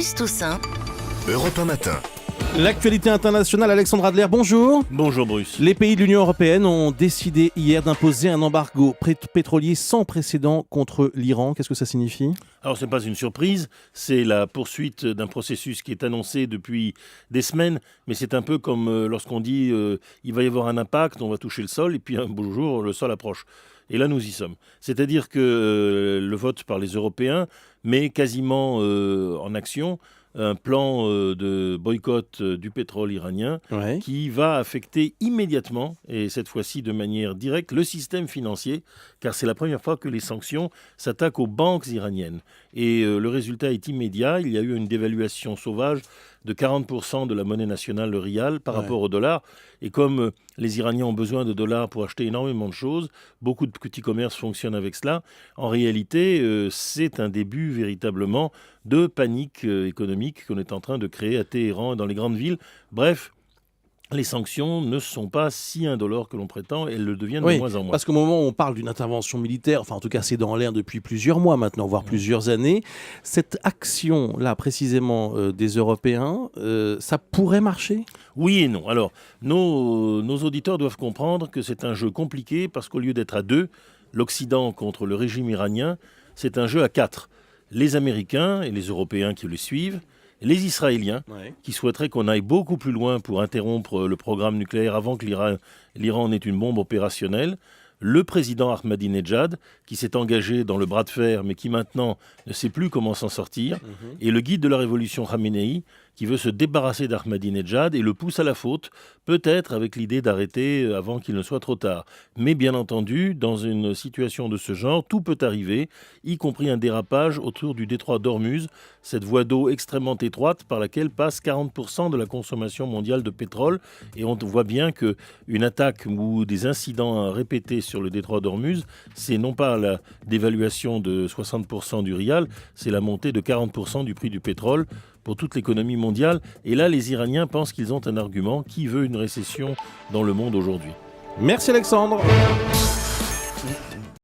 Bruce Toussaint. Europe 1 matin. L'actualité internationale, Alexandre Adler, bonjour. Bonjour Bruce. Les pays de l'Union européenne ont décidé hier d'imposer un embargo pétrolier sans précédent contre l'Iran. Qu'est-ce que ça signifie ? Alors ce n'est pas une surprise, c'est la poursuite d'un processus qui est annoncé depuis des semaines, mais c'est un peu comme lorsqu'on dit il va y avoir un impact, on va toucher le sol, et puis un beau jour le sol approche. Et là nous y sommes. C'est-à-dire que le vote par les Européens met quasiment en action un plan de boycott du pétrole iranien qui va affecter immédiatement, et cette fois-ci de manière directe, le système financier, car c'est la première fois que les sanctions s'attaquent aux banques iraniennes. Et le résultat est immédiat, il y a eu une dévaluation sauvage de 40% de la monnaie nationale, le rial, par rapport au dollar. Et comme les Iraniens ont besoin de dollars pour acheter énormément de choses, beaucoup de petits commerces fonctionnent avec cela. En réalité, c'est un début véritablement de panique économique qu'on est en train de créer à Téhéran et dans les grandes villes. Bref, les sanctions ne sont pas si indolores que l'on prétend, elles le deviennent de moins en moins. Parce qu'au moment où on parle d'une intervention militaire, enfin en tout cas c'est dans l'air depuis plusieurs mois maintenant, voire plusieurs années, cette action-là précisément des Européens, ça pourrait marcher ? Oui et non. Alors, nos auditeurs doivent comprendre que c'est un jeu compliqué parce qu'au lieu d'être à deux, l'Occident contre le régime iranien, c'est un jeu à quatre. Les Américains et les Européens qui le suivent, les Israéliens, qui souhaiteraient qu'on aille beaucoup plus loin pour interrompre le programme nucléaire avant que l'Iran n'ait une bombe opérationnelle, le président Ahmadinejad, qui s'est engagé dans le bras de fer, mais qui maintenant ne sait plus comment s'en sortir, et le guide de la révolution Khamenei, qui veut se débarrasser d'Ahmadinejad et le pousse à la faute, peut-être avec l'idée d'arrêter avant qu'il ne soit trop tard. Mais bien entendu, dans une situation de ce genre, tout peut arriver, y compris un dérapage autour du détroit d'Ormuz, cette voie d'eau extrêmement étroite par laquelle passe 40% de la consommation mondiale de pétrole. Et on voit bien qu'une attaque ou des incidents répétés sur le détroit d'Ormuz, c'est non pas la dévaluation de 60% du rial, c'est la montée de 40% du prix du pétrole pour toute l'économie mondiale. Et là, les Iraniens pensent qu'ils ont un argument. Qui veut une récession dans le monde aujourd'hui ? Merci Alexandre.